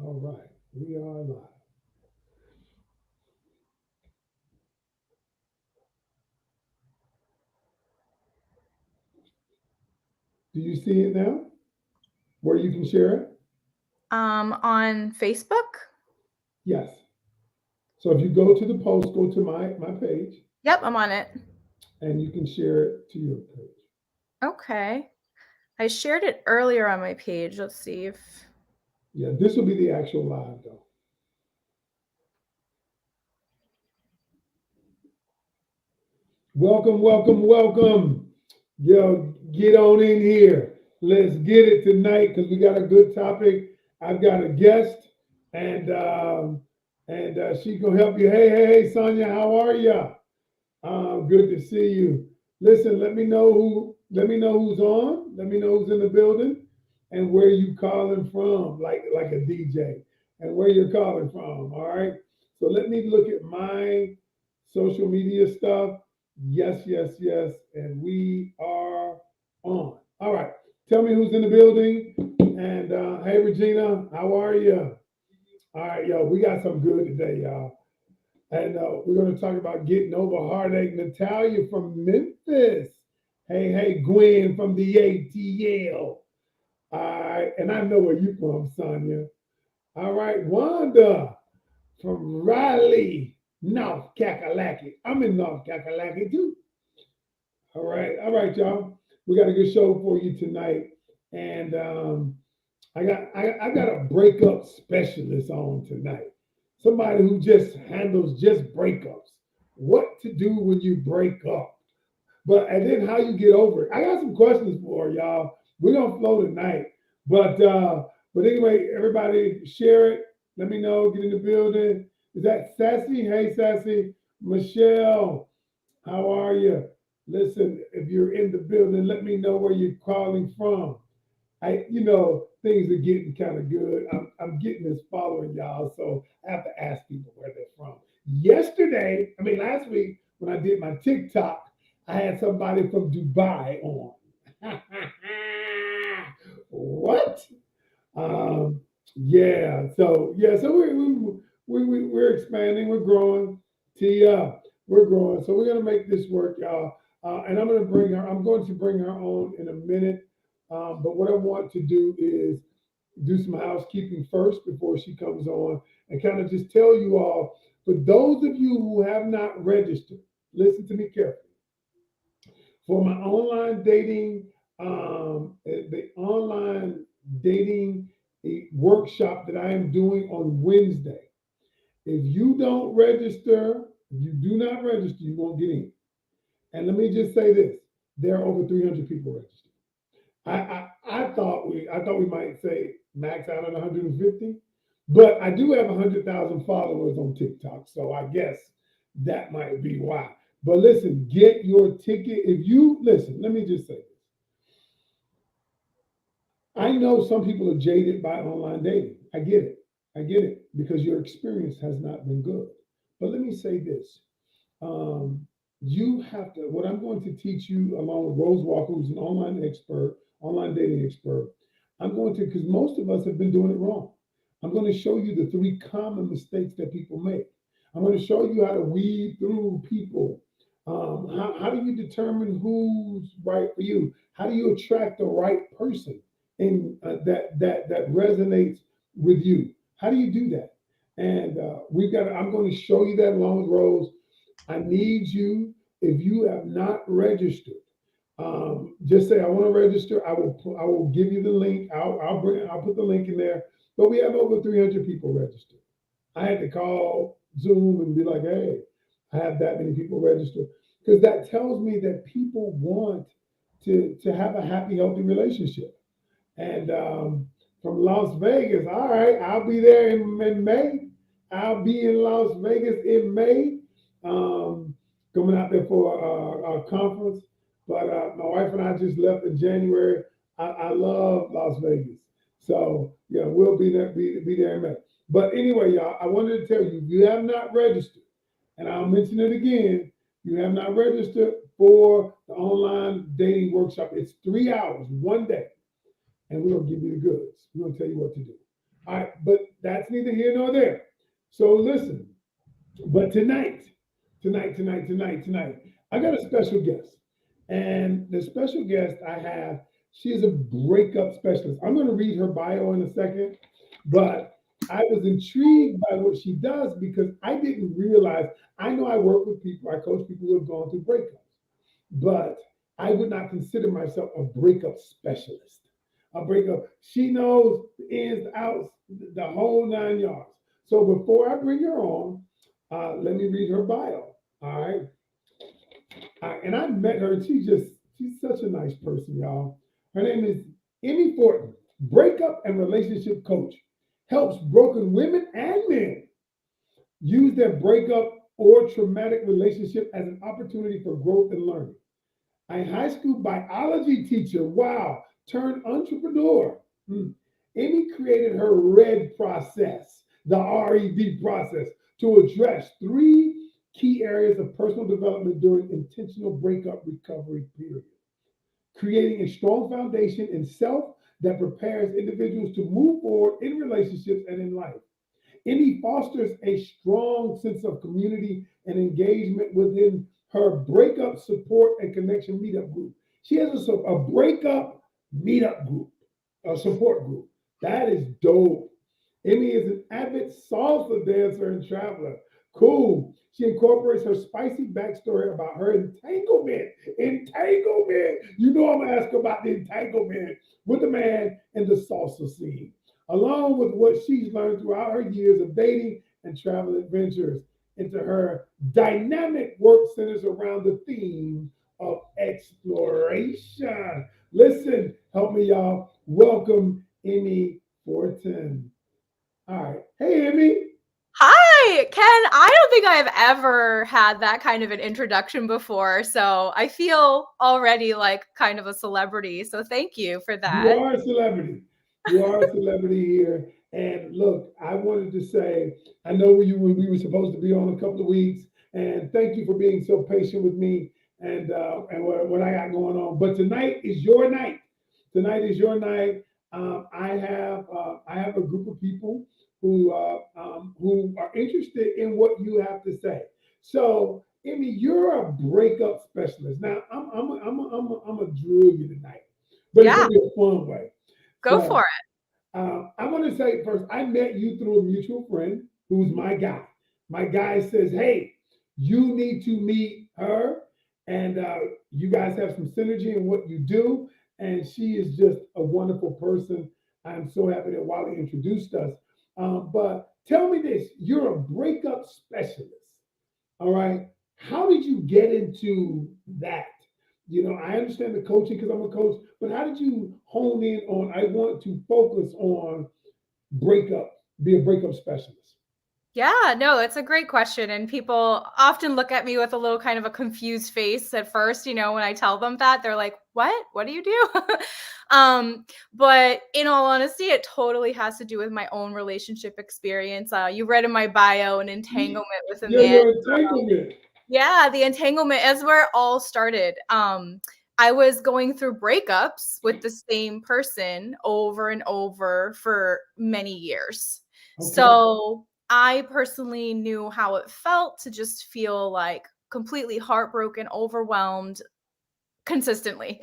All right, we are live. Do you see it now? Where you can share it? On Facebook. Yes. So if you go to the post, go to my page, Yep, I'm on it. and you can share it to your page. Okay. I shared it earlier on my page. Let's see if. Yeah, this will be the actual live though. Welcome, welcome, welcome. Yo, get on in here. Let's get it tonight because we got a good topic. I've got a guest, and she's gonna help you. Hey, Sonia, how are you? Good to see you. Listen, let me know who's on. Let me know who's in the building, and where you calling from, like a DJ, and where you're calling from. All right. So let me look at my social media stuff. Yes, yes, yes, and we are on. All right. Tell me who's in the building. And hey, Regina, how are you? All right, yo, we got some good today, y'all. And we're going to talk about getting over heartache. Natalia from Memphis. Hey, Gwen from the ATL. All right. And I know where you from, Sonia. All right. Wanda from Raleigh, North Kakalaki. I'm in North Kakalaki too. All right. All right, y'all. We got a good show for you tonight. And I got a breakup specialist on tonight. Somebody who just handles just breakups. What to do when you break up. And then how you get over it. I got some questions for y'all. We're gonna flow tonight. But anyway, everybody share it. Let me know. Get in the building. Is that Sassy? Hey Sassy. Michelle, how are you? Listen, if you're in the building, let me know where you're calling from. Things are getting kind of good. I'm getting this following y'all, so I have to ask people where they're from. Last week when I did my TikTok, I had somebody from Dubai on. What? Um, so we're expanding, we're growing. Tia, we're growing. So we're gonna make this work, y'all. And I'm gonna bring her. I'm going to bring her on in a minute. But what I want to do is do some housekeeping first before she comes on, and kind of just tell you all. For those of you who have not registered, listen to me carefully. For my online dating, the online dating workshop that I am doing on Wednesday. If you don't register, if you do not register, you won't get in. And let me just say this: there are over 300 people registered. I thought we might say max out at 150, but I do have 100,000 followers on TikTok, so I guess that might be why. But listen, get your ticket. If you listen, let me just say this. I know some people are jaded by online dating. I get it. I get it because your experience has not been good. But let me say this. Um, you have to, what I'm going to teach you, along with Rose Walker, who's an online expert, online dating expert, I'm going to, because most of us have been doing it wrong. I'm going to show you the three common mistakes that people make. I'm going to show you how to weed through people. How do you determine who's right for you? How do you attract the right person and that resonates with you? How do you do that? And I'm going to show you that along with Rose. I need you, if you have not registered, just say I want to register. I will give you the link. I'll put the link in there. But we have over 300 people registered. I had to call Zoom and be like, hey, I have that many people registered, because that tells me that people want to have a happy, healthy relationship. And from Las Vegas, all right, I'll be there in May. I'll be in Las Vegas in May, um, coming out there for a conference. But my wife and I just left in January. I love Las Vegas, so yeah, we'll be there in May. But anyway, y'all, I wanted to tell you, if you have not registered, and I'll mention it again, you have not registered for the online dating workshop. It's 3 hours, one day, and we're gonna give you the goods. We're gonna tell you what to do. All right, but that's neither here nor there. So listen, but tonight, I got a special guest. And the special guest I have, she is a breakup specialist. I'm going to read her bio in a second, but I was intrigued by what she does because I didn't realize. I know I work with people, I coach people who have gone through breakups, but I would not consider myself a breakup specialist. A breakup, she knows the ins, the outs, the whole 9 yards. So before I bring her on, let me read her bio. All right. And I met her, and she's such a nice person, y'all. Her name is Emmi Fortin, breakup and relationship coach. Helps broken women and men use their breakup or traumatic relationship as an opportunity for growth and learning. A high school biology teacher, wow, turned entrepreneur. Hmm. Amy created her RED process, the RED process, to address three key areas of personal development during intentional breakup recovery period. Creating a strong foundation in self that prepares individuals to move forward in relationships and in life. Emmy fosters a strong sense of community and engagement within her breakup support and connection meetup group. She has a breakup meetup group, a support group. That is dope. Emmy is an avid salsa dancer and traveler. Cool. She incorporates her spicy backstory about her entanglement. Entanglement. You know I'm gonna ask about the entanglement with the man in the salsa scene, along with what she's learned throughout her years of dating and travel adventures. Into her dynamic work centers around the theme of exploration. Listen, help me, y'all. Welcome, Emmy Fortin. All right. Hey, Emmy. Hi, Ken. I don't think I've ever had that kind of an introduction before. So I feel already like kind of a celebrity. So thank you for You that. are a celebrity. You are a celebrity here. And look, I wanted to say, I know we were supposed to be on a couple of weeks, and thank you for being so patient with me and what I got going on. But tonight is your night. Tonight is your night. I have a group of people who are interested in what you have to say. So, Emmy, you're a breakup specialist. Now, I'm a drill you tonight, but it's Yeah, gonna be a fun way. go So for I want to say first, I met you through a mutual friend who's my guy. My guy says, "Hey, you need to meet her, and you guys have some synergy in what you do." And she is just a wonderful person. I'm so happy that Wally introduced us. But tell me this: you're a breakup specialist. All right. How did you get into that? I understand the coaching because I'm a coach, but how did you hone in on, I want to focus on breakup, be a breakup specialist? Yeah, no, it's a great question. And people often look at me with a little kind of a confused face at first, when I tell them that. They're like, "What? What do you do?" um, but in all honesty, it totally has to do with my own relationship experience. You read in my bio an entanglement with a Yeah, man. your entanglement. Yeah, the entanglement is where it all started. I was going through breakups with the same person over and over for many years. Okay. So I personally knew how it felt to just feel like completely heartbroken, overwhelmed consistently.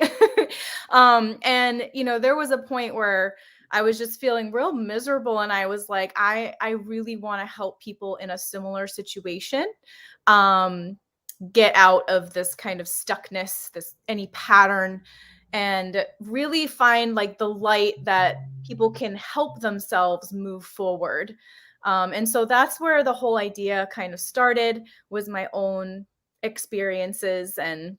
And there was a point where I was just feeling real miserable, and I was like, I really want to help people in a similar situation. Um, get out of this kind of stuckness, this any pattern, and really find like the light that people can help themselves move forward. And so that's where the whole idea kind of started, was my own experiences, and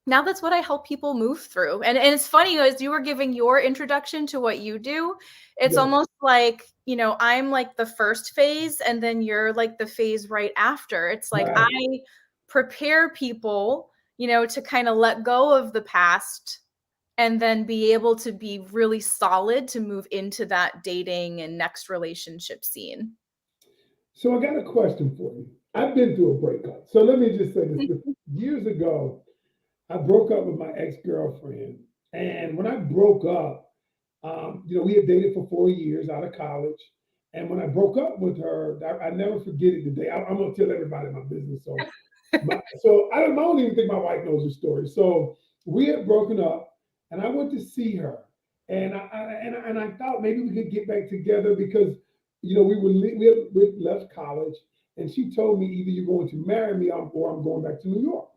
now that's what I help people move through. And it's funny, as you were giving your introduction to what you do, it's Yes. almost like, I'm like the first phase and then you're like the phase right after. It's like I Right. prepare people, to kind of let go of the past and then be able to be really solid to move into that dating and next relationship scene. So I got a question for you. I've been through a breakup. So let me just say this. Years ago, I broke up with my ex girlfriend. And when I broke up, We had dated for 4 years out of college. And when I broke up with her, I never forget it today. I'm going to tell everybody my business. I don't even think my wife knows the story. So we had broken up, and I went to see her, and I thought maybe we could get back together because we had left college, and she told me either you're going to marry me or I'm going back to New York.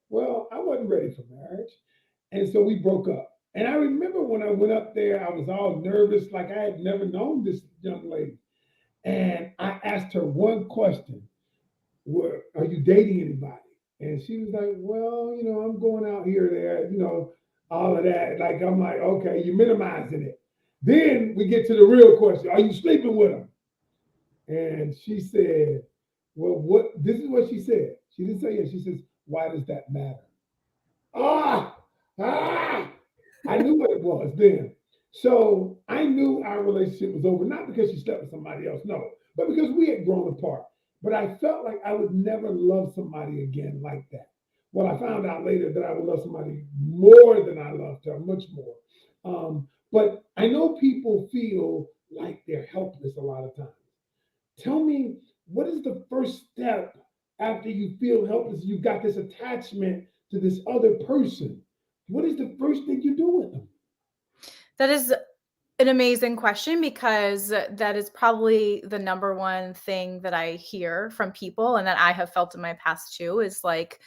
Well, I wasn't ready for marriage, and so we broke up. And I remember when I went up there, I was all nervous, like I had never known this young lady. And I asked her one question: are you dating anybody? And she was like, well, I'm going out here, there, all of that. Like, I'm like, okay, you're minimizing it. Then we get to the real question: are you sleeping with them? And she said, well, this is what she said. She didn't say it. She says, why does that matter? Ah, ah, I knew what it was then. So I knew our relationship was over, not because she slept with somebody else, no, but because we had grown apart. But I felt like I would never love somebody again like that. Well, I found out later that I would love somebody more than I loved her, much more. But I know people feel like they're helpless a lot of times. Tell me, what is the first step after you feel helpless? You've got this attachment to this other person. What is the first thing you do with them? That is an amazing question because that is probably the number one thing that I hear from people and that I have felt in my past too is like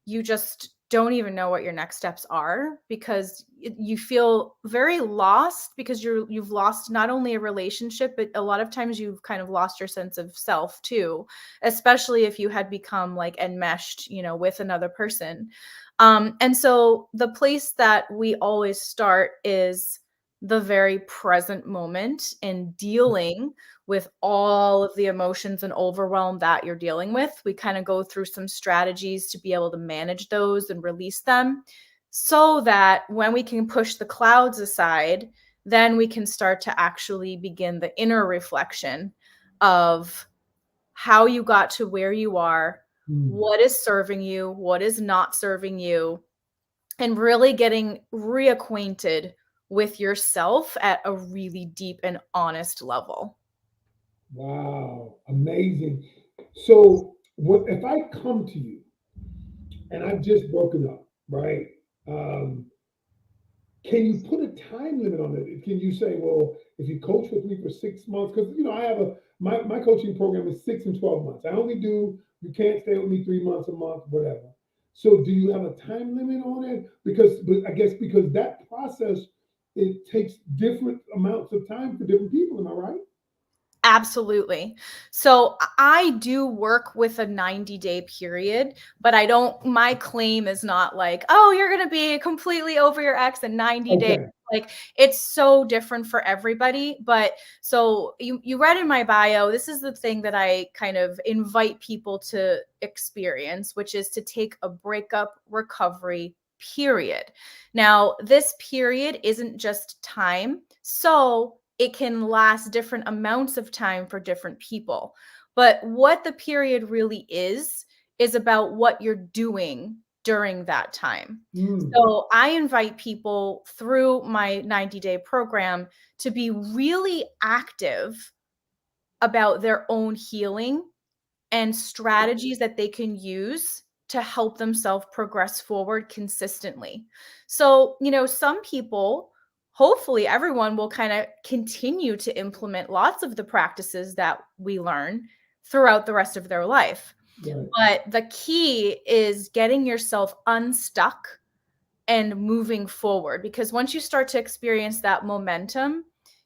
you just don't even know what your next steps are because you feel very lost because you've lost not only a relationship but a lot of times you've kind of lost your sense of self too, especially if you had become like enmeshed, with another person. And so the place that we always start is the very present moment in dealing with all of the emotions and overwhelm that you're dealing with. We kind of go through some strategies to be able to manage those and release them so that when we can push the clouds aside, then we can start to actually begin the inner reflection of how you got to where you are, Mm. what is serving you, what is not serving you, and really getting reacquainted with yourself at a really deep and honest level. Wow, amazing. So, what if I come to you and I've just broken up, right? Um, Can you put a time limit on it? Can you say, well, if you coach with me for 6 months, because I have my coaching program is 6 and 12 months. I only do you can't stay with me 3 months, a month, whatever. So do you have a time limit on it? Because but I guess because that process it takes different amounts of time for different people. Am I right? Absolutely. So I do work with a 90-day period, but I don't, my claim is not like, oh, you're going to be completely over your ex in 90 days. Okay. Like it's so different for everybody. But so you read in my bio, this is the thing that I kind of invite people to experience, which is to take a breakup recovery period. Now, this period isn't just time. So it can last different amounts of time for different people. But what the period really is about what you're doing during that time. Mm, So I invite people through my 90-day program to be really active about their own healing and strategies that they can use to help themselves progress forward consistently. So, some people, hopefully everyone will kind of continue to implement lots of the practices that we learn throughout the rest of their life. right. But the key is getting yourself unstuck and moving forward because once you start to experience that momentum,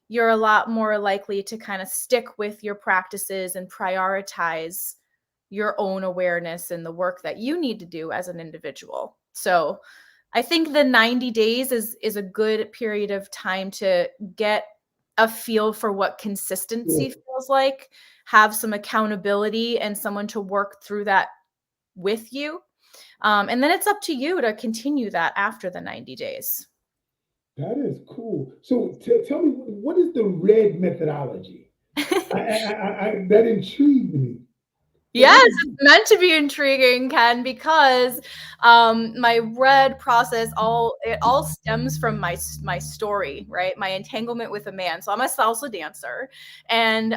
you're a lot more likely to kind of stick with your practices and prioritize your own awareness and the work that you need to do as an individual. So, I think the 90 days is a good period of time to get a feel for what Yeah, consistency feels like, have some accountability and someone to work through that with you. And then it's up to you to continue that after the 90 days. that is cool. So tell me, what is the red methodology? That intrigued me. So Yes, it's meant to be intriguing, Ken, because my red process all stems from my story, right? My entanglement with a man. So I'm a salsa dancer, and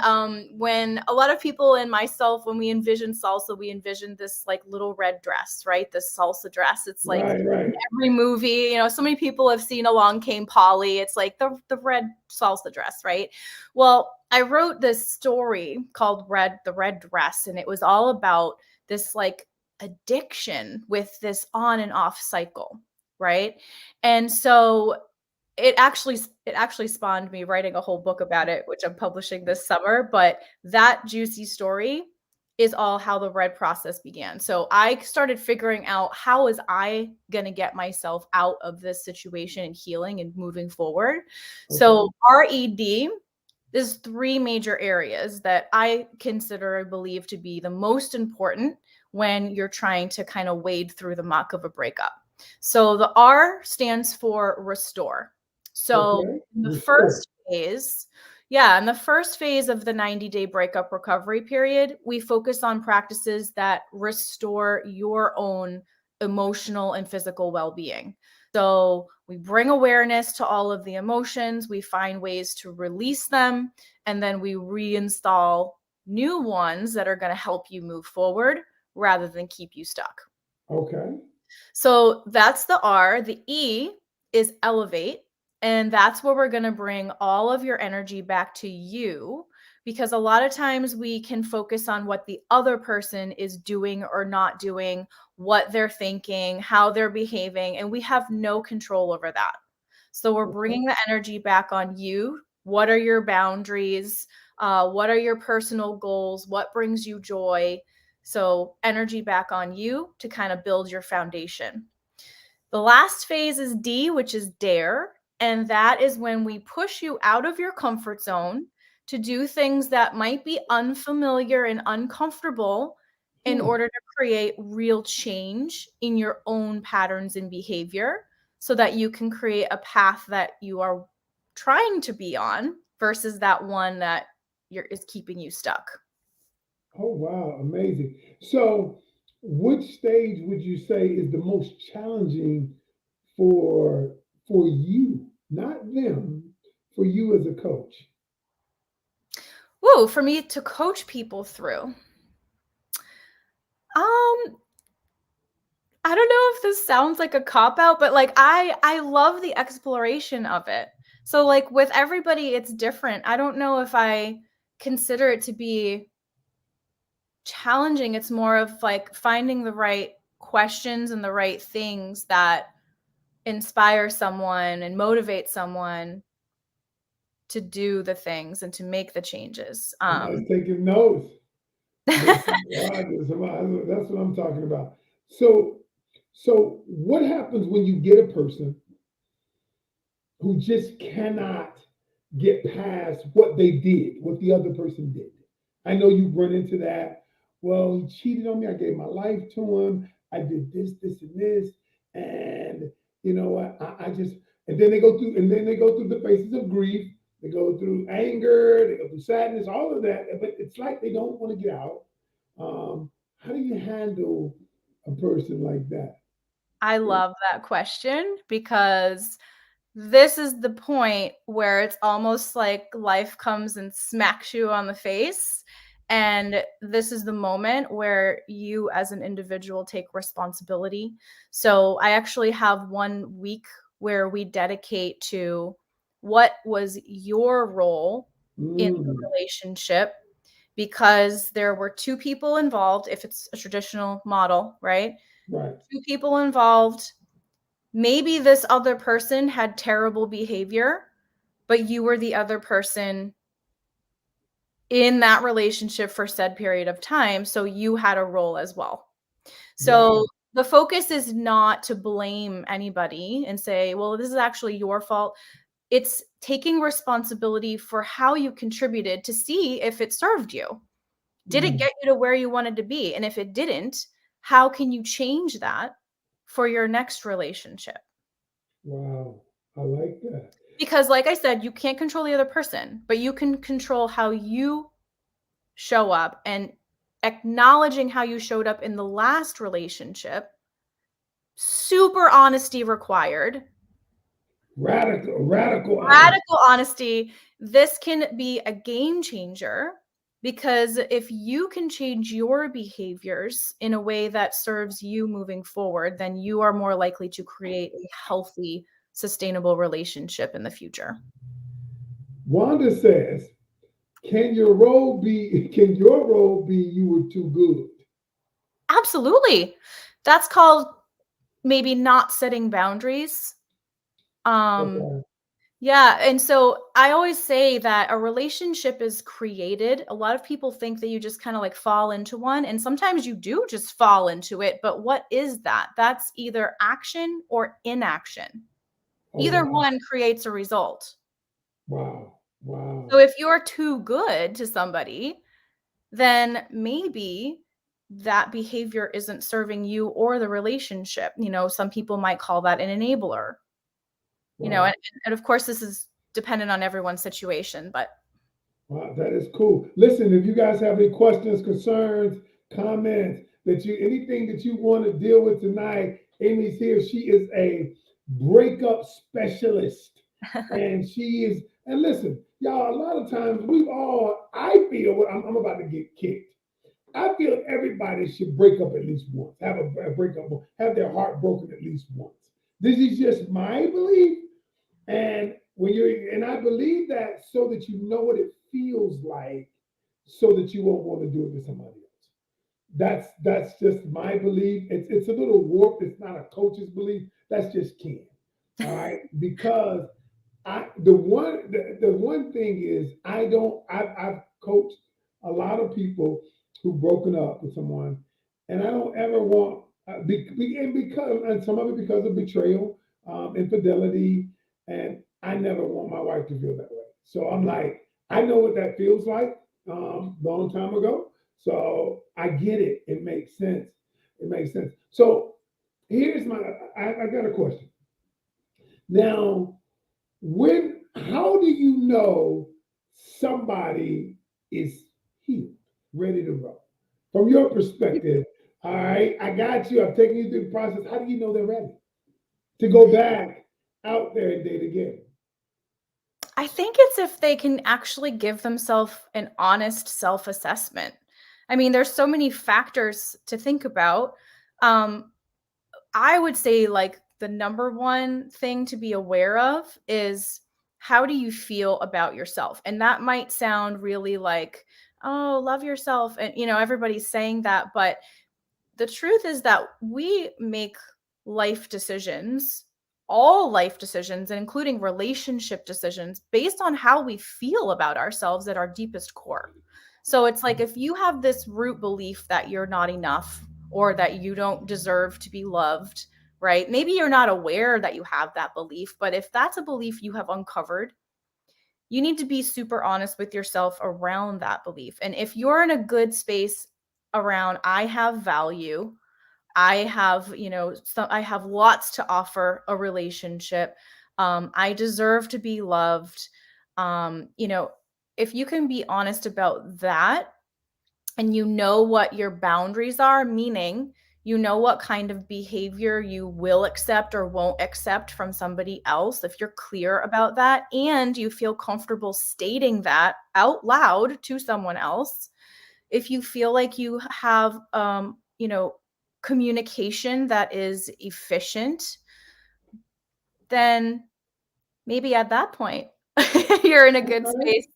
when a lot of people and myself, when we envision salsa, we envision this like little red dress, right? This salsa dress. It's like right, right. every movie, so many people have seen Along Came Polly. It's like the red salsa dress, right? Well, I wrote this story called The Red Dress, and it was all about this like addiction with this on and off cycle, right? And so it actually spawned me writing a whole book about it, which I'm publishing this summer, but that juicy story is all how the red process began. So I started figuring out, how is I going to get myself out of this situation and healing and moving forward. Okay, So RED, there's three major areas that I consider, I believe, to be the most important when you're trying to kind of wade through the muck of a breakup. So the R stands for restore. So okay. in the Restore. first phase, yeah, in the first phase of the 90-day breakup recovery period, we focus on practices that restore your own emotional and physical well-being. So we bring awareness to all of the emotions, we find ways to release them, and then we reinstall new ones that are going to help you move forward rather than keep you stuck. Okay, So that's the R. The E is elevate. And that's where we're going to bring all of your energy back to you, because a lot of times we can focus on what the other person is doing or not doing, what they're thinking, how they're behaving, and we have no control over that. So we're okay, bringing the energy back on you. What are your boundaries? What are your personal goals? What brings you joy? So energy back on you to kind of build your foundation. The last phase is D, which is dare. And that is when we push you out of your comfort zone to do things that might be unfamiliar and uncomfortable in huh. order to create real change in your own patterns and behavior, so that you can create a path that you are trying to be on versus that one that is keeping you stuck. Oh wow, amazing. So, which stage would you say is the most challenging for you, not them, for you as a coach? Whoa, for me to coach people through. Um, I don't know if this sounds like a cop out, but like I love the exploration of it. So like with everybody it's different. I don't know if I consider it to be challenging. It's more of like finding the right questions and the right things that inspire someone and motivate someone to do the things and to make the changes. Somebody's taking notes. That's what I'm talking about. So, what happens when you get a person who just cannot get past what they did, what the other person did? I know you run into that. Well, he cheated on me. I gave my life to him. I did this, this, and this, and I just. And then they go through, the phases of grief. They go through anger. They go through sadness. All of that, but it's like they don't want to get out. How do you handle a person like that? I love that question, because this is the point where it's almost like life comes and smacks you on the face. And this is the moment where you, as an individual, take responsibility. So I actually have 1 week where we dedicate to what was your role in the Mm, relationship, because there were two people involved, if it's a traditional model, right? right. Two people involved. Maybe this other person had terrible behavior, but you were the other person in that relationship for said period of time. So you had a role as well. So Wow. the focus is not to blame anybody and say, well, this is actually your fault. It's taking responsibility for how you contributed to see if it served you. Did it Mm, get you to where you wanted to be? And if it didn't, how can you change that for your next relationship? wow. I like that. Because like I said, you can't control the other person, but you can control how you show up and acknowledging how you showed up in the last relationship, super honesty required, Radical honesty. radical honesty. This can be a game changer because if you can change your behaviors in a way that serves you moving forward, then you are more likely to create a healthy, sustainable relationship in the future. Wanda says, can your role be you were too good? Absolutely. That's called maybe not setting boundaries. Um, Okay. Yeah, and so I always say that a relationship is created. A lot of people think that you just kind of like fall into one, and sometimes you do just fall into it. But what is that? That's either action or inaction. Oh Either wow. one creates a result. Wow. So Wow. if you're too good to somebody, then maybe that behavior isn't serving you or the relationship. Some people might call that an enabler. Wow. And of course, this is dependent on everyone's situation, but Wow, that is cool. Listen, if you guys have any questions, concerns, comments, anything that you want to deal with tonight, Amy's here. She is a breakup specialist. And she is, and listen, y'all, a lot of times I feel, I'm about to get kicked. I feel everybody should break up at least once, have a breakup, have their heart broken at least once. This is just my belief. And I believe that so that you know what it feels like, so that you won't want to do it to somebody else. That's just my belief. It's a little warped. It's not a coach's belief. That's just Ken. All right, because the one thing is I've coached a lot of people who've broken up with someone, and I don't ever want and some of it because of betrayal, infidelity, and I never want my wife to feel that way. So I'm like, I know what that feels like, long time ago. So I get it. It makes sense. It makes sense. So here's I got a question. Now, how do you know somebody is healed, ready to go? From your perspective, all right, I got you. I'm taking you through the process. How do you know they're ready to go back out there and date again? I think it's if they can actually give themselves an honest self-assessment. I mean, there's so many factors to think about. Um, I would say like the number one thing to be aware of is how do you feel about yourself? And that might sound really like, oh, love yourself. And, everybody's saying that, but the truth is that we make life decisions, all life decisions, including relationship decisions, based on how we feel about ourselves at our deepest core. So it's like if you have this root belief that you're not enough or that you don't deserve to be loved, right? Maybe you're not aware that you have that belief, but if that's a belief you have uncovered, you need to be super honest with yourself around that belief. And if you're in a good space around, I have value, I have, I have lots to offer a relationship. I deserve to be loved. If you can be honest about that and you know what your boundaries are, meaning you know what kind of behavior you will accept or won't accept from somebody else, if you're clear about that and you feel comfortable stating that out loud to someone else, if you feel like you have communication that is efficient, then maybe at that point you're in a good Okay. space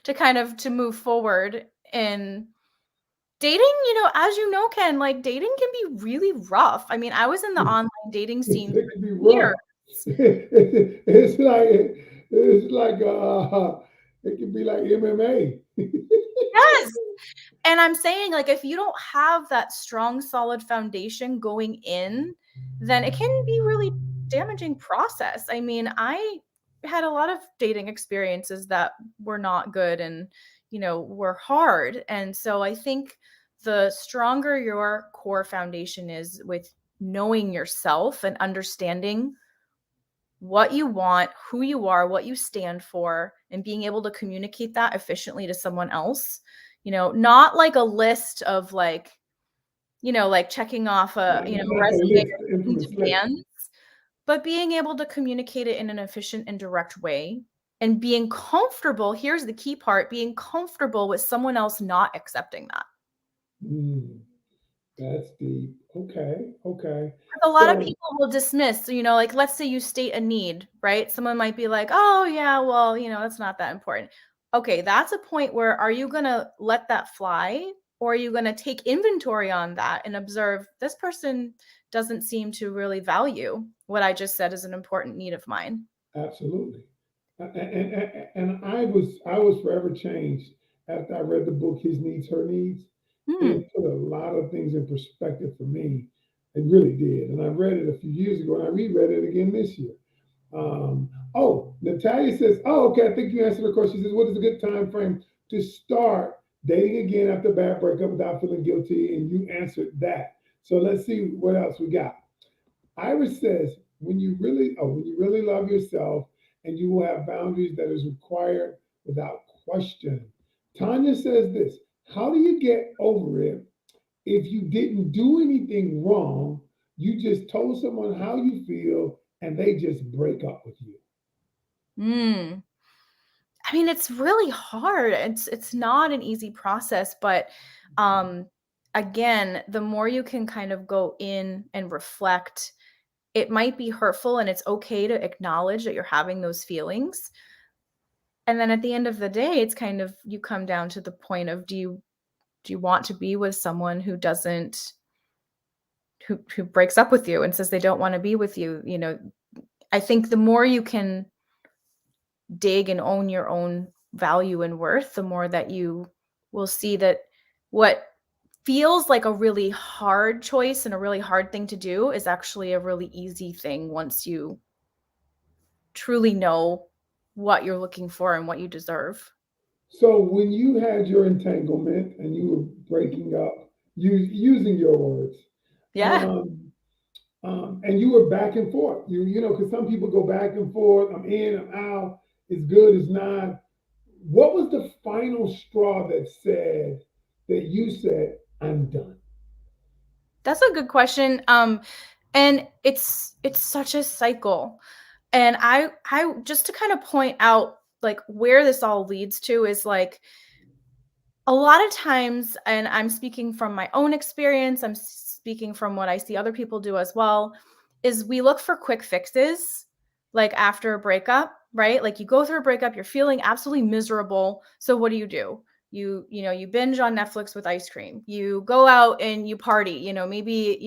to kind of to move forward in dating. As you know, Ken, like dating can be really rough. I mean, I was in the online dating scene It can for be years. rough. It's like it can be like MMA. Yes. And I'm saying, like, if you don't have that strong, solid foundation going in, then it can be really damaging process. I mean, I had a lot of dating experiences that were not good and, were hard. And so I think the stronger your core foundation is with knowing yourself and understanding what you want, who you are, what you stand for, and being able to communicate that efficiently to someone else, not like a list of like, like checking off a, Not the resume list, the and infamous list. demands, but being able to communicate it in an efficient and direct way and being comfortable. Here's the key part: being comfortable with someone else not accepting that. Mm, that's deep. Okay, okay. A lot of So people will dismiss, like let's say you state a need, right? Someone might be like, oh, yeah, well, that's not that important. Okay, that's a point where are you going to let that fly, or are you going to take inventory on that and observe this person doesn't seem to really value what I just said is an important need of mine? absolutely. And I was forever changed after I read the book His Needs, Her Needs. Hmm. It put a lot of things in perspective for me. It really did. And I read it a few years ago and I reread it again this year. Oh, Natalia says, oh, okay, I think you answered the question. She says, what is a good time frame to start dating again after a bad breakup without feeling guilty? And you answered that. So let's see what else we got. Iris says, when you really love yourself and you will have boundaries that is required without question. Tanya says this, how do you get over it if you didn't do anything wrong? You just told someone how you feel and they just break up with you. Hmm. I mean, it's really hard. It's not an easy process, but um again, the more you can kind of go in and reflect, it might be hurtful and it's okay to acknowledge that you're having those feelings. And then at the end of the day, it's kind of you come down to the point of do you want to be with someone who doesn't who breaks up with you and says they don't want to be with you, I think the more you can dig and own your own value and worth, the more that you will see that what feels like a really hard choice and a really hard thing to do is actually a really easy thing once you truly know what you're looking for and what you deserve. So when you had your entanglement and you were breaking up, using your words, Yeah. um, and you were back and forth. Because some people go back and forth. I'm in, I'm out. It's good, it's not. What was the final straw that you said, I'm done? That's a good question. And it's such a cycle. And I just to kind of point out like where this all leads to is like a lot of times, and I'm speaking from my own experience, I'm speaking from what I see other people do as well, is we look for quick fixes like after a breakup, right? Like you go through a breakup, you're feeling absolutely miserable. So what do? You binge on Netflix with ice cream. You go out and you party, maybe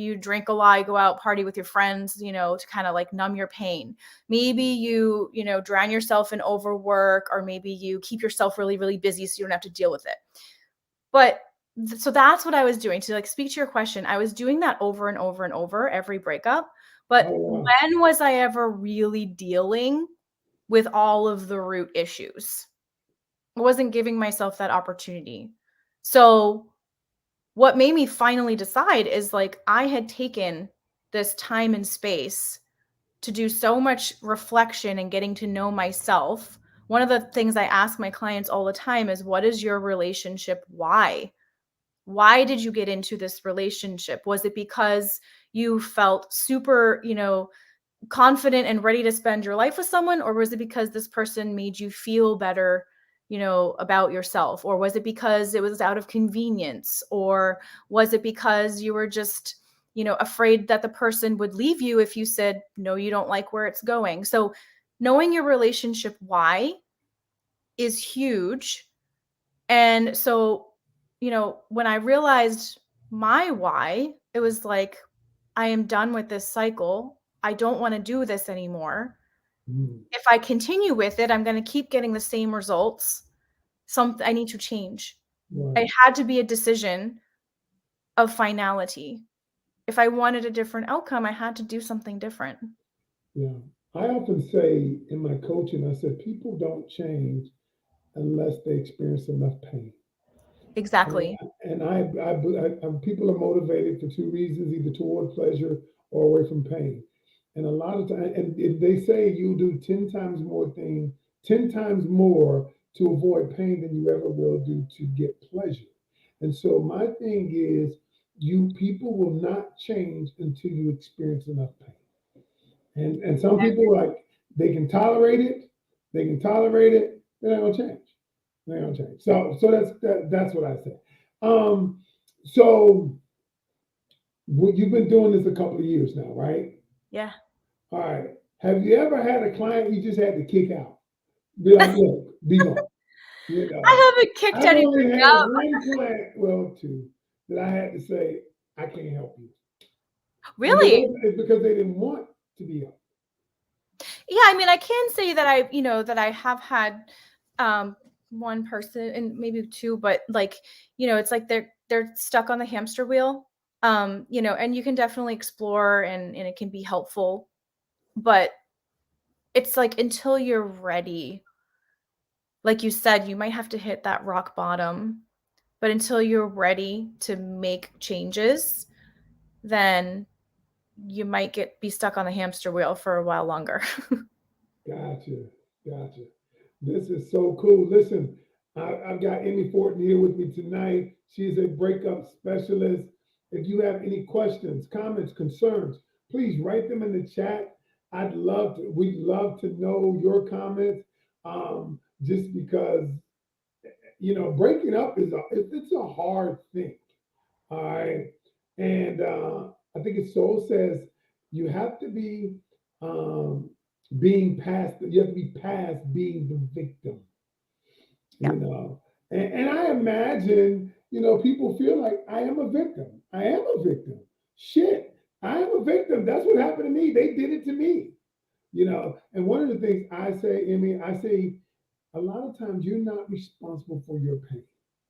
you drink a lot, you go out party with your friends, to kind of like numb your pain. Maybe you drown yourself in overwork, or maybe you keep yourself really, really busy so you don't have to deal with it. But so that's what I was doing to like speak to your question. I was doing that over and over and over every breakup. But Oh wow. when was I ever really dealing with all of the root issues? I wasn't giving myself that opportunity. So what made me finally decide is like I had taken this time and space to do so much reflection and getting to know myself. One of the things I ask my clients all the time is, what is your relationship? Why? Why did you get into this relationship? Was it because you felt super, confident and ready to spend your life with someone? Or was it because this person made you feel better, about yourself? Or was it because it was out of convenience? Or was it because you were just, afraid that the person would leave you if you said, no, you don't like where it's going? So knowing your relationship why is huge. And so, when I realized my why, it was like, I am done with this cycle. I don't want to do this anymore. Mm, If I continue with it, I'm going to keep getting the same results. I need to change. right. It had to be a decision of finality. If I wanted a different outcome, I had to do something different. Yeah. I often say in my coaching, I said people don't change unless they experience enough pain. And, Exactly. and people are motivated for two reasons, either toward pleasure or away from pain. And a lot of times, and if they say you do 10 times more, 10 times more to avoid pain than you ever will do to get pleasure. And so my thing is, you people will not change until you experience enough pain. And some people like they can tolerate it, they can tolerate it, they're not gonna change. They're not gonna change. So that's what I say. Um, so you've been doing this a couple of years now, right? Yeah. All right. Have you ever had a client you just had to kick out? Be like, look, be gone. You know, I haven't kicked I've anybody only had out. one client, well, two, that I had to say, I can't help you. And it Really? wasn't, it's because they didn't want to be helped. Yeah, I mean, I can say that that I have had one person and maybe two, but like, it's like they're stuck on the hamster wheel. And you can definitely explore and it can be helpful, but it's like until you're ready, like you said, you might have to hit that rock bottom, but until you're ready to make changes, then you might be stuck on the hamster wheel for a while longer. Gotcha. Gotcha. This is so cool. Listen, I've got Emmi Fortin here with me tonight. She's a breakup specialist. If you have any questions, comments, concerns, please write them in the chat. We'd love to know your comments. Just because, breaking up it's a hard thing. All right. And I think his soul says you have to be um, you have to be past being the victim, Yeah. you know. And I imagine, people feel like I am a victim. I am a victim. Shit, I am a victim. That's what happened to me. They did it to me, And one of the things I say, Emmi, I say a lot of times you're not responsible for your pain.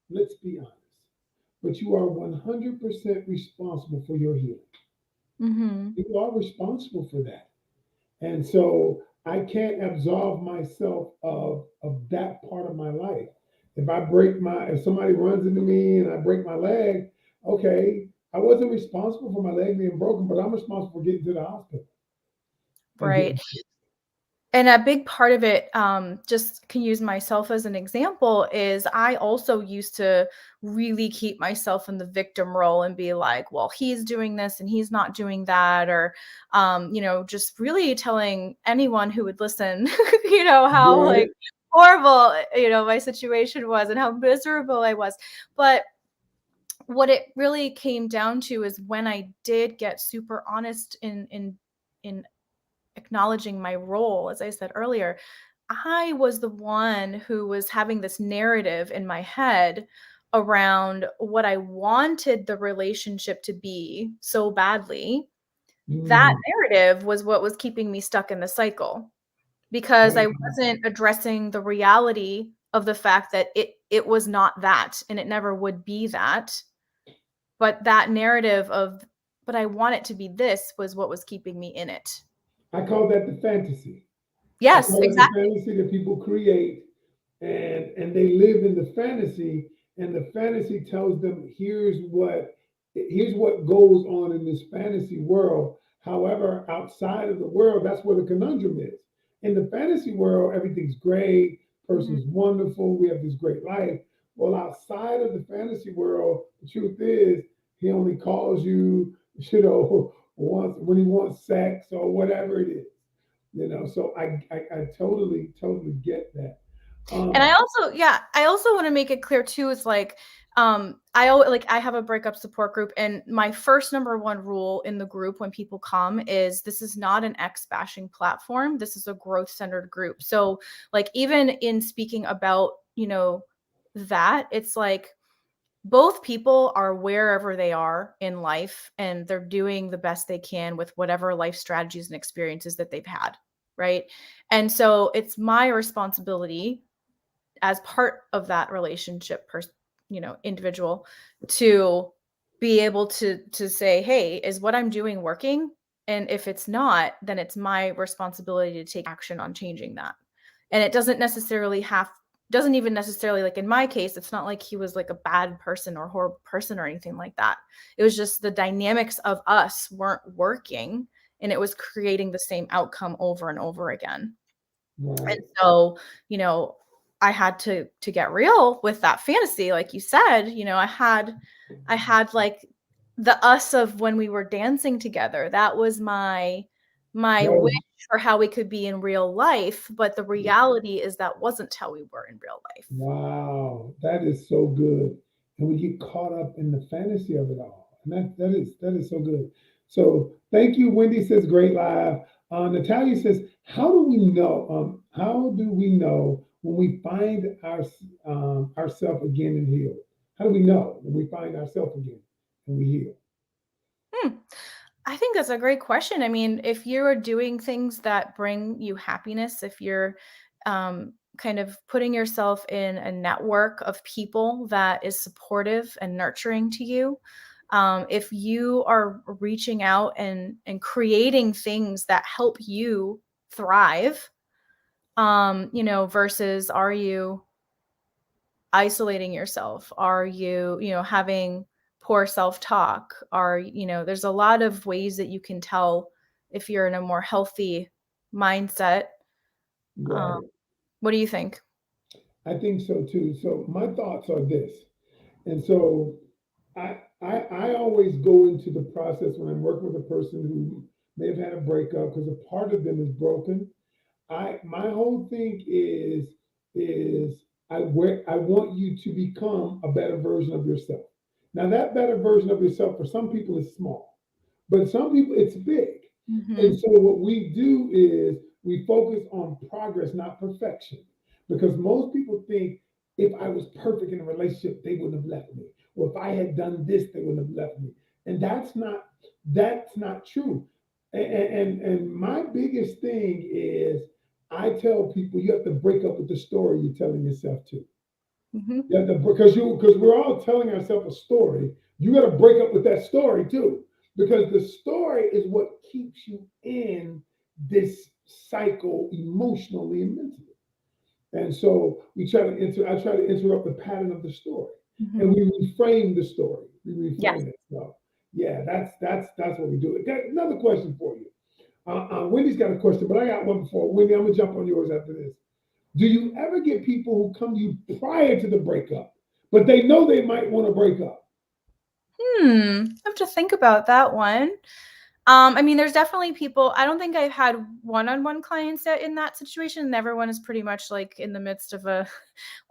Let's be honest. But you are 100% responsible for your healing. Mhm. You are responsible for that. And so I can't absolve myself of that part of my life. If somebody runs into me and I break my leg, okay, I wasn't responsible for my leg being broken, but I'm responsible for getting to the hospital and Right. getting. And a big part of it, just can use myself as an example, is I also used to really keep myself in the victim role and be like, well, he's doing this and he's not doing that. Or, just really telling anyone who would listen, how Right. like horrible, my situation was and how miserable I was. But what it really came down to is when I did get super honest in acknowledging my role, as I said earlier, I was the one who was having this narrative in my head around what I wanted the relationship to be so badly. That Mm, narrative was what was keeping me stuck in the cycle because I I got you. wasn't addressing the reality of the fact that it was not that and it never would be that. But that narrative of, but I want it to be this was what was keeping me in it. I call that the fantasy. I Yes, call it the exactly. fantasy that people create, and they live in the fantasy, and the fantasy tells them here's what goes on in this fantasy world. However, outside of the world, that's where the conundrum is. In the fantasy world, everything's great, Mhm. person's wonderful, we have this great life. Well, outside of the fantasy world, the truth is he only calls you, once when he wants sex or whatever it is. So I totally get that. And Um, I also want to make it clear too, is like, I have a breakup support group, and my first number one rule in the group when people come is this is not an ex bashing platform. This is a growth centered group. So, like, even in speaking about, that, it's like both people are wherever they are in life and they're doing the best they can with whatever life strategies and experiences that they've had. Right. And so it's my responsibility as part of that relationship individual to be able to say, hey, is what I'm doing working? And if it's not, then it's my responsibility to take action on changing that. And it doesn't even necessarily, like in my case, it's not like he was like a bad person or horrible person or anything like that. It was just the dynamics of us weren't working and it was creating the same outcome over and over again. And right. so, you know I had to get real with that fantasy. Like you said, you know, I had like the us of when we were dancing together. That was my wish That for how we could be in real life, but the reality is that wasn't how we were in real life. Wow, that is so good. And we get caught up in the fantasy of it all. And that is so good. So thank you. Wendy says great live. Natalia says, how do we know when we find ourselves again and healed? How do we know when we find ourselves again and we heal? Hmm. I think that's a great question. I mean, if you're doing things that bring you happiness, if you're kind of putting yourself in a network of people that is supportive and nurturing to you, if you are reaching out and creating things that help you thrive, you know, versus are you isolating yourself? Are you, you know, having poor self-talk? Are, you know, there's a lot of ways that you can tell if you're in a more healthy mindset. Um, Right. what do you think? I think so too. So my thoughts are this. And so I always go into the process when I'm working with a person who may have had a breakup because a part of them is broken. My whole thing is I want you to become a better version of yourself. Now that better version of yourself for some people is small, but some people it's big. And Mhm. so what we do is we focus on progress, not perfection. Because most people think if I was perfect in a relationship, they wouldn't have left me. Or if I had done this, they wouldn't have left me. And that's not true. And my biggest thing is I tell people you have to break up with the story you're telling yourself too. Mhm. Yeah, because we're all telling ourselves a story. You got to break up with that story too, because the story is what keeps you in this cycle emotionally and mentally. And so I try to interrupt the pattern of the story, and Mhm. we reframe the story. We Yes. reframe it. So yeah, that's what we do. Got another question for you. Wendy's got a question, but I got one before. Wendy, I'm gonna jump on yours after this. Do you ever get people who come to you prior to the breakup, but they know they might want to break up? I have to think about that one. I mean, there's definitely people. I don't think I've had one-on-one clients yet in that situation. And everyone is pretty much like in the midst of a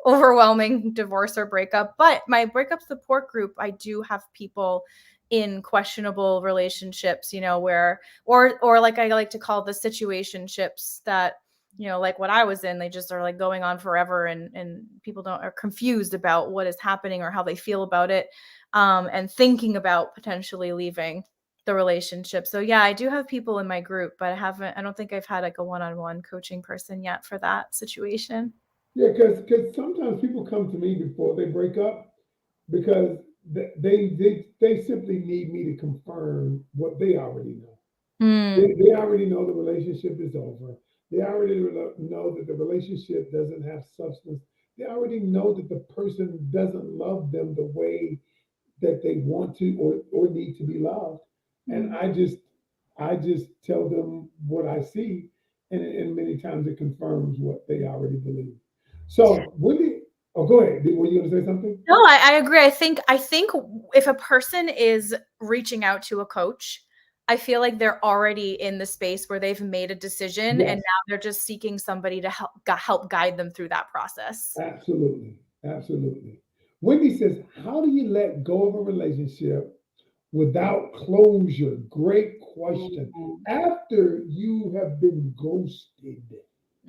overwhelming divorce or breakup. But my breakup support group, I do have people in questionable relationships, you know, where or like I like to call the situationships that, you know, like what I was in, they just are like going on forever and people don't are confused about what is happening or how they feel about it. And thinking about potentially leaving the relationship. So yeah, I do have people in my group, but I don't think I've had like a one-on-one coaching person yet for that situation. Yeah, because sometimes people come to me before they break up because they simply need me to confirm what they already know. Mm, They already know the relationship is over. They already know that the relationship doesn't have substance. They already know that the person doesn't love them the way that they want to or need to be loved. And mm. I just tell them what I see, and many times it confirms what they already believe. So oh go ahead. Were you gonna say something? No, I agree. I think if a person is reaching out to a coach, I feel like they're already in the space where they've made a decision and Yes, now they're just seeking somebody to help guide them through that process. absolutely. Absolutely. Wendy says, how do you let go of a relationship without closure? Great question. Mm. After you have been ghosted.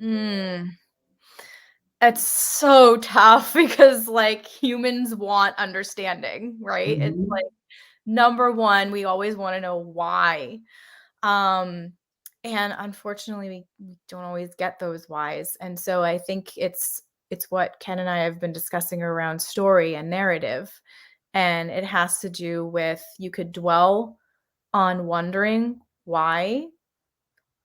Mm. It's so tough because like humans want understanding, right? It's like Mhm. number one, we always want to know why. Um, and unfortunately, we don't always get those whys. And so I think it's what Ken and I have been discussing around story and narrative. And it has to do with you could dwell on wondering why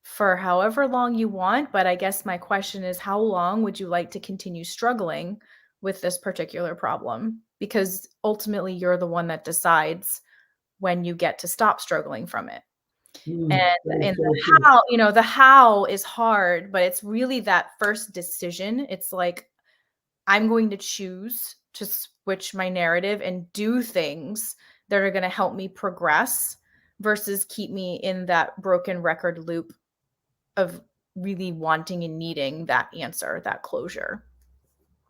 for however long you want. But I guess my question is, how long would you like to continue struggling with this particular problem? Because ultimately, you're the one that decides when you get to stop struggling from it. And That and is the so true. how, you know, the how is hard, but it's really that first decision. It's like I'm going to choose to switch my narrative and do things that are going to help me progress versus keep me in that broken record loop of really wanting and needing that answer, that closure.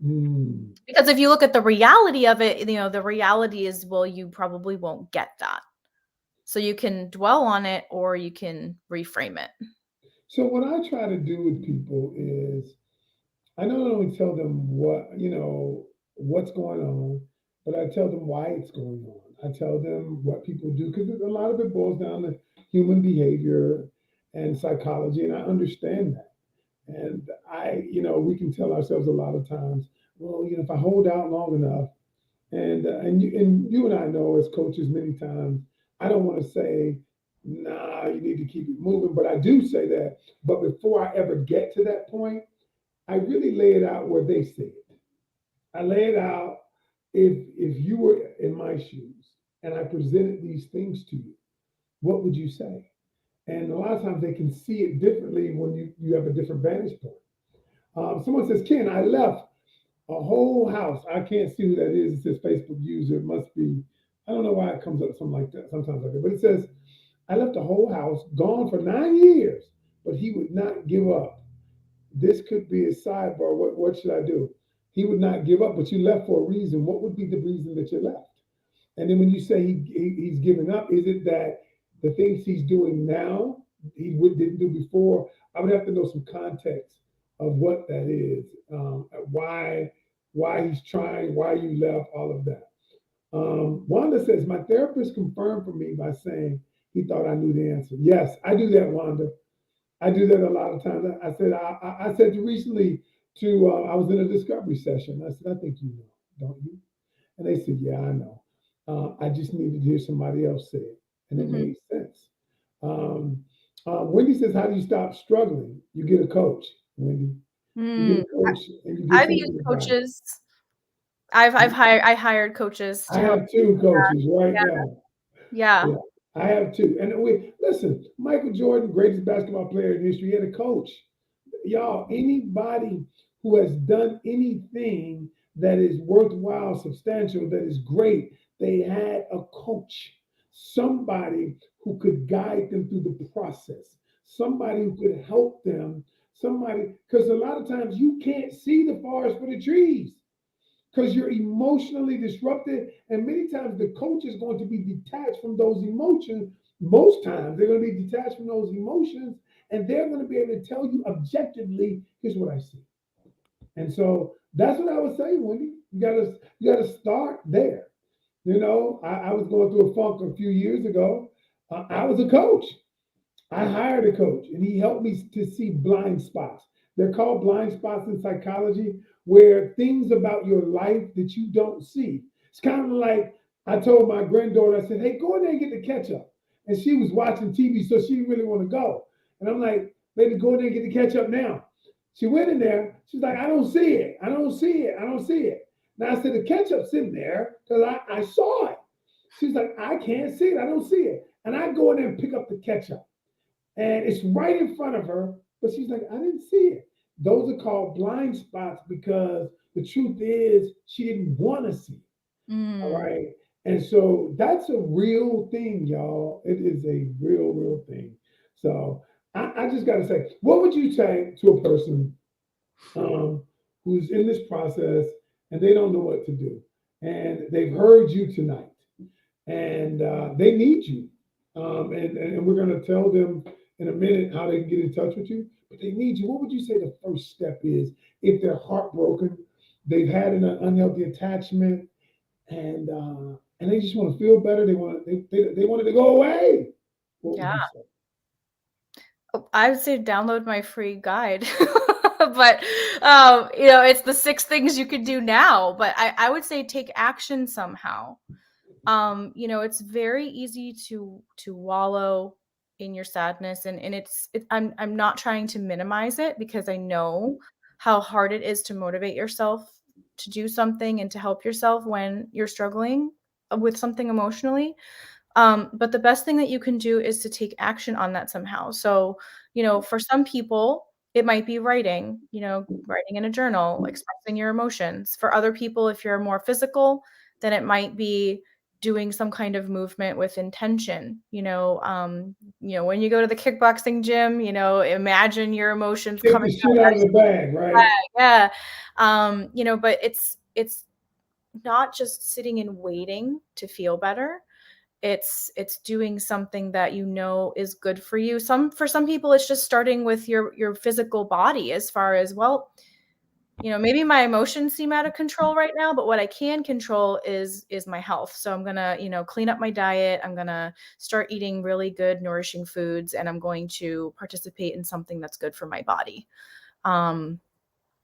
Mm. Because if you look at the reality of it, the reality is, well, you probably won't get that. So you can dwell on it or you can reframe it. So what I try to do with people is I not only tell them what's going on, but I tell them why it's going on. I tell them what people do because a lot of it boils down to human behavior and psychology, and I understand that. And we can tell ourselves a lot of times, well, if I hold out long enough, and you and I know as coaches many times, I don't want to say, nah, you need to keep it moving, but I do say that. But before I ever get to that point, I really lay it out where they see it. I lay it out. If you were in my shoes and I presented these things to you, what would you say? And a lot of times they can see it differently when you have a different vantage point. Someone says, Ken, I left a whole house. I can't see who that is. It says Facebook user. It must be, I don't know why it comes up something like that, sometimes like that. But it says, I left a whole house, gone for 9 years, but he would not give up. This could be a sidebar. What should I do? He would not give up, but you left for a reason. What would be the reason that you left? And then when you say he's giving up, is it that the things he's doing now didn't do before? I would have to know some context of what that is, why he's trying, why you left, all of that. Wanda says my therapist confirmed for me by saying he thought I knew the answer. Yes, I do that, Wanda. I do that a lot of times. I said recently to I was in a discovery session. I said, I think you know, don't you? And they said, yeah, I know. I just needed to hear somebody else say it, and it Mm-hmm. made sense. Um, Wendy says, how do you stop struggling? You get a coach, Wendy. You get Mm. a coach, and you get I've some used advice. coaches. I hired coaches I to help. have two coaches right Yeah. now. Yeah. Yeah, I have two. And we listen. Michael Jordan, greatest basketball player in history, had a coach. Y'all, anybody who has done anything that is worthwhile, substantial, that is great, they had a coach, somebody who could guide them through the process, somebody who could help them, somebody, because a lot of times you can't see the forest for the trees because you're emotionally disrupted. And many times the coach is going to be detached from those emotions. Most times they're going to be detached from those emotions and they're going to be able to tell you objectively, here's what I see. And so that's what I would say, Wendy. You gotta start there. I was going through a funk a few years ago. I was a coach. I hired a coach and he helped me to see blind spots. They're called blind spots in psychology, where things about your life that you don't see. It's kind of like I told my granddaughter, I said, hey, go in there and get the ketchup. And she was watching TV, so she didn't really want to go. And I'm like, baby, go in there and get the ketchup now. She went in there. She's like, I don't see it. I don't see it. I don't see it. Now I said, the ketchup's in there because I saw it. She's like, I can't see it. I don't see it. And I go in there and pick up the ketchup and it's right in front of her, but she's like, I didn't see it. Those are called blind spots because the truth is she didn't want to see it. All Mm. right. And so that's a real thing, y'all. It is a real thing. So I just got to say, what would you say to a person um, who's in this process and they don't know what to do? And they've heard you tonight and they need you. And we're going to tell them in a minute how they can get in touch with you. But they need you. What would you say the first step is if they're heartbroken, they've had an unhealthy attachment, and they just want to feel better. They want it to go away. What would Yeah. you say? I would say download my free guide. But it's the 6 things you could do now. But I would say take action somehow. It's very easy to wallow in your sadness, and I'm not trying to minimize it because I know how hard it is to motivate yourself to do something and to help yourself when you're struggling with something emotionally. But the best thing that you can do is to take action on that somehow. So, for some people, It might be writing, writing in a journal, expressing your emotions. For other people, if you're more physical, then it might be doing some kind of movement with intention. When you go to the kickboxing gym, imagine your emotions Kick coming the out shit out of as the bag, right? yeah. But it's not just sitting and waiting to feel better. It's doing something that is good for you. For some people it's just starting with your physical body, as far as, well, maybe my emotions seem out of control right now, but what I can control is my health. So I'm going to, clean up my diet. I'm going to start eating really good nourishing foods, and I'm going to participate in something that's good for my body. Um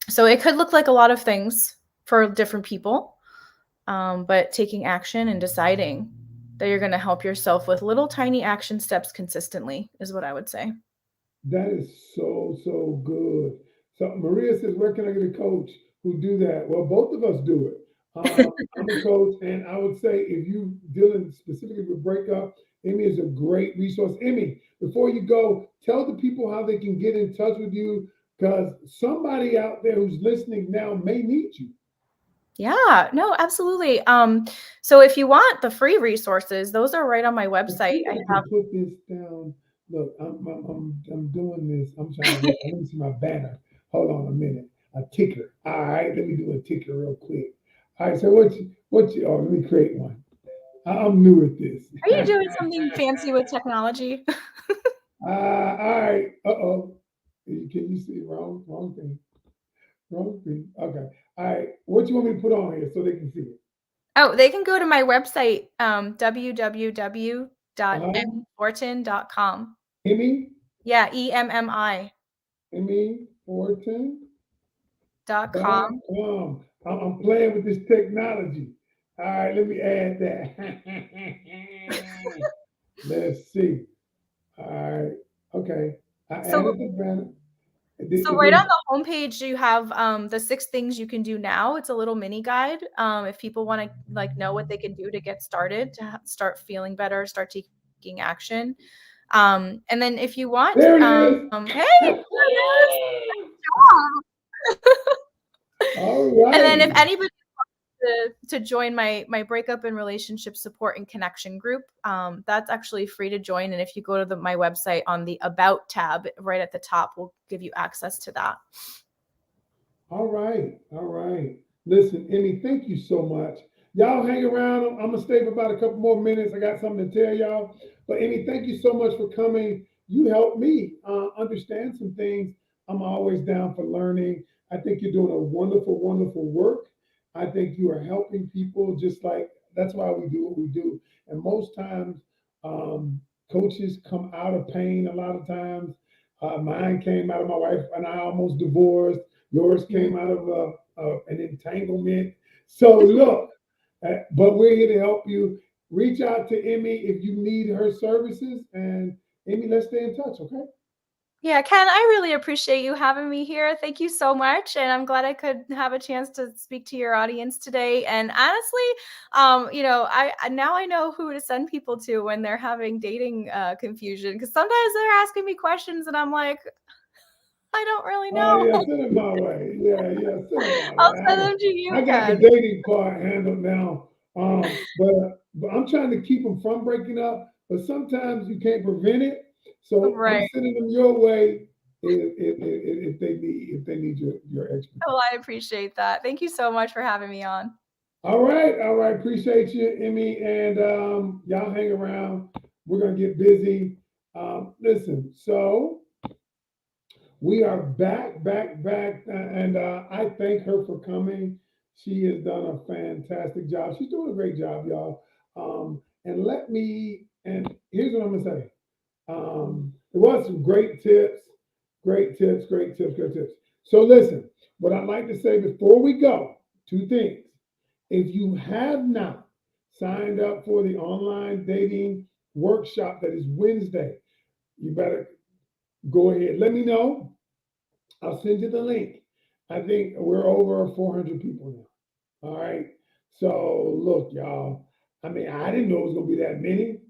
so it could look like a lot of things for different people. But taking action and deciding that you're going to help yourself with little tiny action steps consistently is what I would say. That is so, so good. So Maria says, where can I get a coach who do that? Well, both of us do it. I'm a coach, and I would say if you dealing specifically with breakup, Emmy is a great resource. Emmy, before you go, tell the people how they can get in touch with you, because somebody out there who's listening now may need you. Yeah, no, absolutely. So if you want the free resources, those are right on my I website. think I I have can put this down. Look, I'm doing this. I'm trying to work. Let me see my banner. Hold on a minute. A ticker. All right, let me do a ticker real quick. All right, so oh, let me create one. I'm new at this. Are you doing something fancy with technology? All right. Uh-oh. Can you see? Wrong thing. Wrong thing. Okay. All right. What you want me to put on here so they can see it? Oh, they can go to my website, Uh-huh. www.emmifortin.com. Emmy, Yeah, EMMI Emmy Fortin. .com. I'm playing with this technology. All right, let me add that. Let's see. All right. Okay. I So added the banner. So right on the homepage, you have the 6 things you can do now. It's a little mini guide. If people want to like know what they can do to get started, to start feeling better, start taking action. And then if you want, There it is. hey, there it is. All And then if righty. anybody to join my breakup and relationship support and connection group, that's actually free to join. And if you go to my website, on the About tab right at the top, we'll give you access to that. All right. All right. Listen, Emmy, thank you so much. Y'all hang around. I'm gonna stay for about a couple more minutes. I got something to tell y'all. But Emmy, thank you so much for coming. You helped me understand some things. I'm always down for learning. I think you're doing a wonderful, wonderful work. I think you are helping people, just like that's why we do what we do. And most times, um, coaches come out of pain. A lot of times, mine came out of my wife and I almost divorced. Yours Mhm. came out of an entanglement. So look, but we're here to help you. Reach out to Emmy if you need her services. And Emmy, let's stay in touch, okay? Yeah, Ken, I really appreciate you having me here. Thank you so much. And I'm glad I could have a chance to speak to your audience today. And honestly, now I know who to send people to when they're having dating confusion. Because sometimes they're asking me questions and I'm like, I don't really Oh know. yeah, send them my way. Yeah, send them my I'll way. send them to you, I got the Ken. dating part handled now. But I'm trying to keep them from breaking up. But sometimes you can't prevent it. So I'm Right. sending them your way if they need your expertise. Well, I appreciate that. Thank you so much for having me on. All right. Appreciate you, Emmy, and y'all hang around. We're gonna get busy. Listen, so we are back, and I thank her for coming. She has done a fantastic job. She's doing a great job, y'all. And here's what I'm gonna say. There was some great tips. So listen, what I'd like to say before we go, two things. If you have not signed up for the online dating workshop that is Wednesday, you better go ahead. Let me know. I'll send you the link. I think we're over 400 people now. All right. So look, y'all. I mean, I didn't know it was gonna be that many.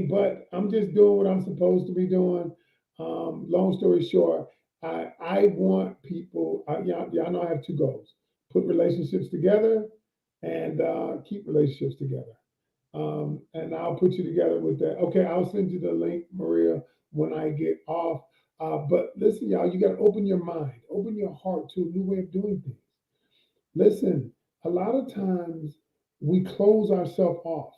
But I'm just doing what I'm supposed to be doing. Long story short, I want people. Y'all know I have two goals: put relationships together and keep relationships together. And I'll put you together with that. Okay, I'll send you the link, Maria, when I get off. But listen, y'all, you got to open your mind, open your heart to a new way of doing things. Listen, a lot of times we close ourselves off.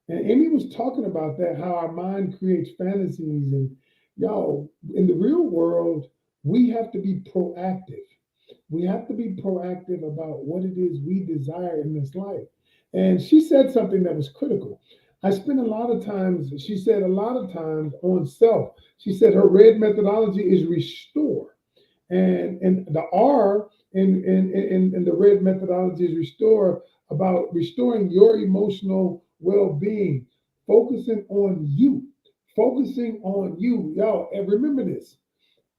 And Amy was talking about that, how our mind creates fantasies. And y'all, in the real world, we have to be proactive. We have to be proactive about what it is we desire in this life. And she said something that was critical. I spend a lot of times, she said, a lot of times on self. She said her red methodology is restore. And the R in the red methodology is restore, about restoring your emotional well-being, focusing on you, focusing on you. Y'all, and remember this,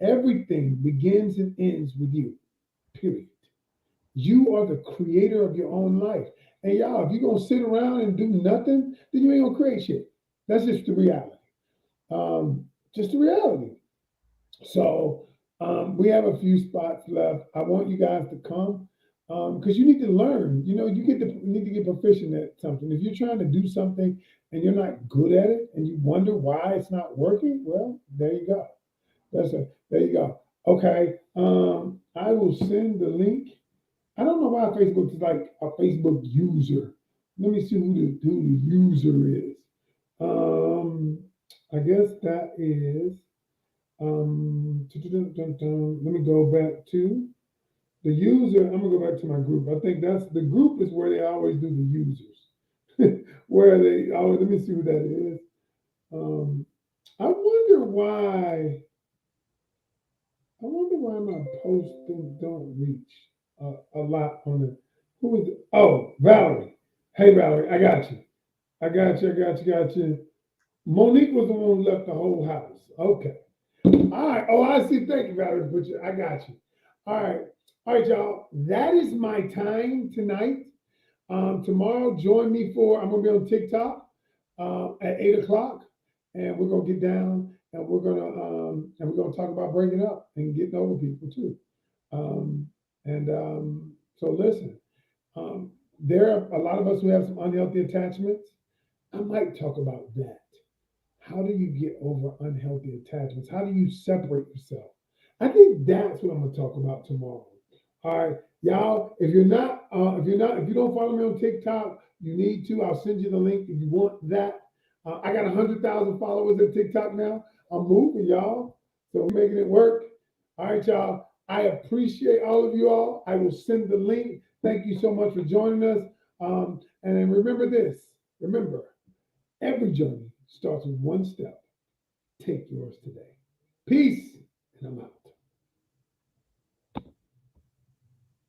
everything begins and ends with you, period. You are the creator of your own life. And y'all, if you're gonna sit around and do nothing, then you ain't gonna create shit. That's just the reality. Just the reality. So we have a few spots left. I want you guys to come because you need to learn. You know, need to get proficient at something. If you're trying to do something and you're not good at it, and you wonder why it's not working, well, there you go. There you go. Okay. I will send the link. I don't know why Facebook is like a Facebook user. Let me see who the user is. I guess that is. Let me go back to the user. I'm gonna go back to my group. I think that's the group is where they always do the users. Where they always, let me see who that is. Um, I wonder why. I wonder why my posts don't reach a lot on the. Who is it? Oh, Valerie. Hey, Valerie, I got you. I got you. I got you. Got you. Monique was the one who left the whole house. Okay. All right. Oh, I see. Thank you, Valerie Butcher. I got you. All right. All right, y'all. That is my time tonight. Tomorrow, join me for, I'm going to be on TikTok at 8 o'clock, and we're going to get down and we're going to talk about breaking up and getting over people too. Um, so listen, there are a lot of us who have some unhealthy attachments. I might talk about that. How do you get over unhealthy attachments? How do you separate yourself? I think that's what I'm going to talk about tomorrow. All right, y'all. If you don't follow me on TikTok, you need to. I'll send you the link if you want that. I got 100,000 followers at TikTok now. I'm moving, y'all. So we're making it work. All right, y'all. I appreciate all of you all. I will send the link. Thank you so much for joining us. And then remember this. Remember, every journey starts with one step. Take yours today. Peace, and I'm out.